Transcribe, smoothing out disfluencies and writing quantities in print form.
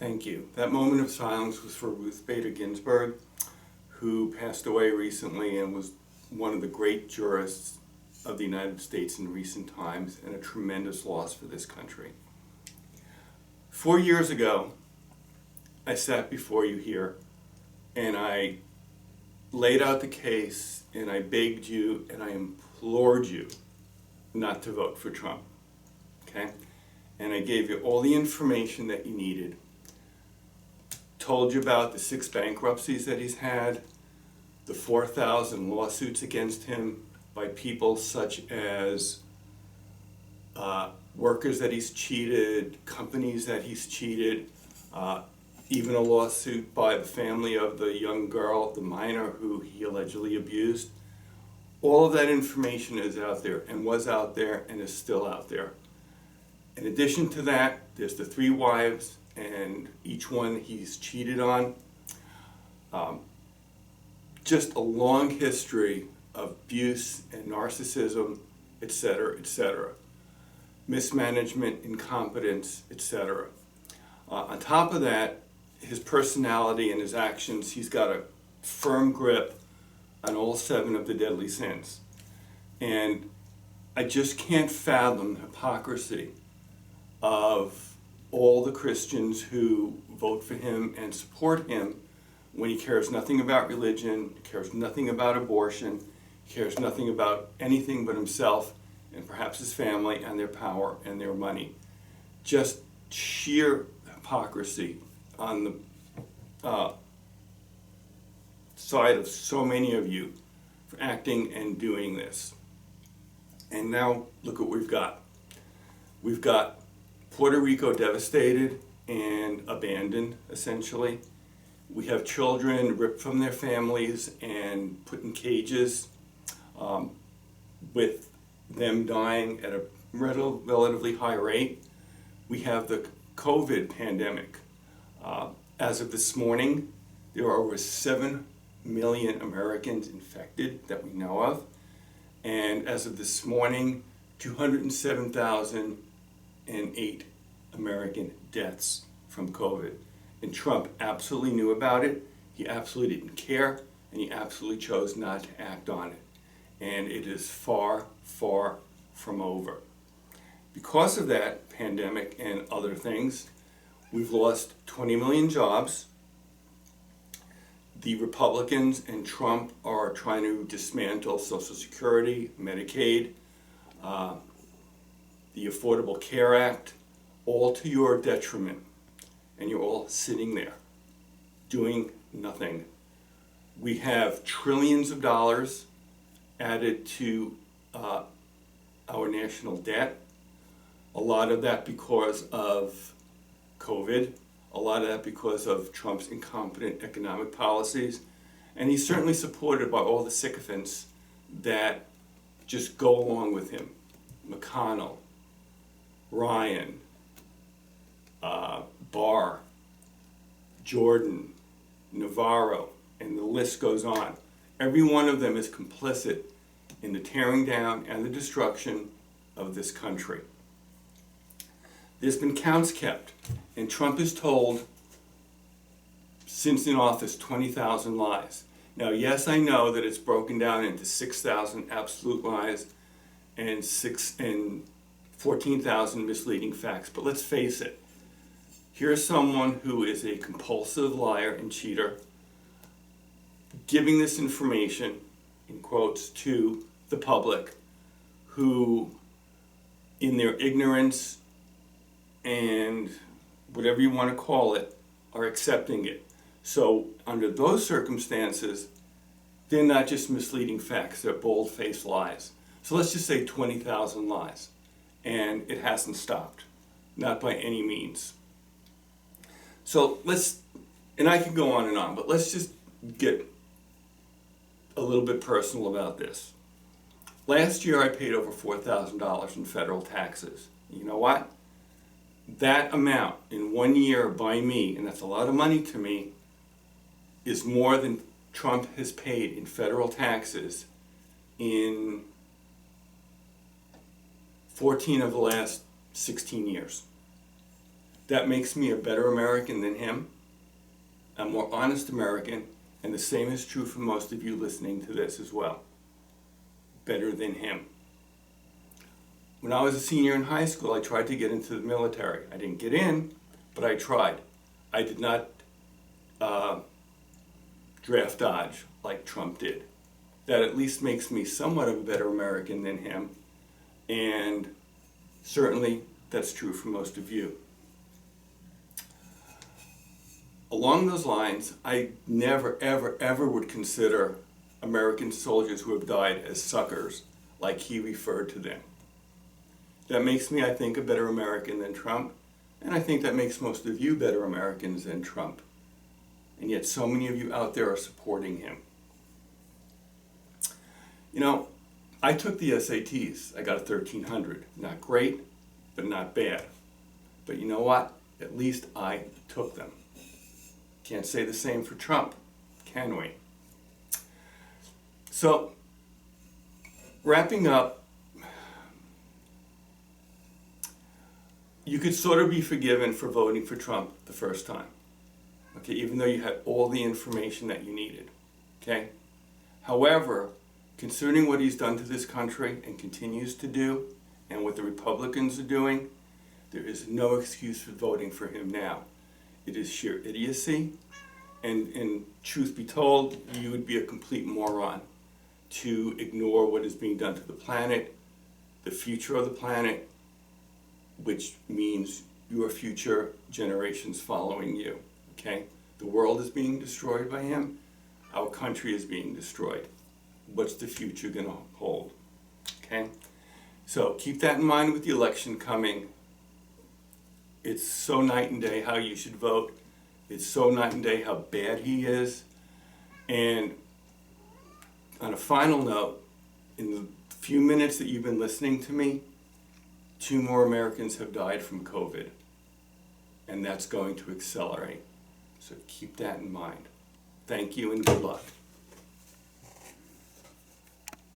Thank you. That moment of silence was for Ruth Bader Ginsburg, who passed away recently and was one of the great jurists of the United States in recent times, and a tremendous loss for this country. 4 years ago, I sat before you here and I laid out the case and I begged you and I implored you not to vote for Trump. Okay? And I gave you all the information that you needed. Told you about the 6 bankruptcies that he's had, the 4,000 lawsuits against him by people such as workers that he's cheated, companies that he's cheated, even a lawsuit by the family of the young girl, the minor who he allegedly abused. All of that information is out there and was out there and is still out there. In addition to that, there's the 3 wives, and each one he's cheated on. Just a long history of abuse and narcissism, etc., etc. Mismanagement, incompetence, etc. On top of that, his personality and his actions, he's got a firm grip on all 7 of the deadly sins. And I just can't fathom the hypocrisy of all the Christians who vote for him and support him when he cares nothing about religion, cares nothing about abortion, cares nothing about anything but himself and perhaps his family and their power and their money. Just sheer hypocrisy on the side of so many of you for acting and doing this. And now look what we've got. We've got Puerto Rico devastated and abandoned, essentially. We have children ripped from their families and put in cages, with them dying at a relatively high rate. We have the COVID pandemic. As of this morning, there are over 7 million Americans infected that we know of. And as of this morning, 207,008 American deaths from COVID. And Trump absolutely knew about it, he absolutely didn't care, and he absolutely chose not to act on it. And it is far, far from over. Because of that pandemic and other things, we've lost 20 million jobs. The Republicans and Trump are trying to dismantle Social Security, Medicaid, the Affordable Care Act, all to your detriment. And you're all sitting there doing nothing. We have trillions of dollars added to our national debt. A lot of that because of COVID. A lot of that because of Trump's incompetent economic policies. And he's certainly supported by all the sycophants that just go along with him. McConnell, Ryan, Barr, Jordan, Navarro, and the list goes on. Every one of them is complicit in the tearing down and the destruction of this country. There's been counts kept, and Trump is told, since in office, 20,000 lies. Now, yes, I know that it's broken down into 6,000 absolute lies and 14,000 misleading facts, but let's face it. Here's someone who is a compulsive liar and cheater giving this information, in quotes, to the public who, in their ignorance and whatever you want to call it, are accepting it. So under those circumstances, they're not just misleading facts, they're bold-faced lies. So let's just say 20,000 lies, and it hasn't stopped, not by any means. So and I can go on, but let's just get a little bit personal about this. Last year I paid over $4,000 in federal taxes. You know what? That amount in 1 year by me, and that's a lot of money to me, is more than Trump has paid in federal taxes in 14 of the last 16 years. That makes me a better American than him, a more honest American, and the same is true for most of you listening to this as well. Better than him. When I was a senior in high school, I tried to get into the military. I didn't get in, but I tried. I did not draft dodge like Trump did. That at least makes me somewhat of a better American than him, and certainly that's true for most of you. Along those lines, I never, ever, ever would consider American soldiers who have died as suckers, like he referred to them. That makes me, I think, a better American than Trump, and I think that makes most of you better Americans than Trump. And yet so many of you out there are supporting him. You know, I took the SATs. I got a 1300. Not great, but not bad. But you know what? At least I took them. Can't say the same for Trump, can we? So, wrapping up, you could sort of be forgiven for voting for Trump the first time. Okay, even though you had all the information that you needed. Okay? However, considering what he's done to this country and continues to do, and what the Republicans are doing, there is no excuse for voting for him now. It is sheer idiocy, and truth be told, you would be a complete moron to ignore what is being done to the planet, the future of the planet, which means your future generations following you. Okay? The world is being destroyed by him. Our country is being destroyed. What's the future going to hold? Okay? So keep that in mind with the election coming. It's so night and day how you should vote. It's so night and day how bad he is. And on a final note, in the few minutes that you've been listening to me, 2 more Americans have died from COVID. And that's going to accelerate. So keep that in mind. Thank you and good luck.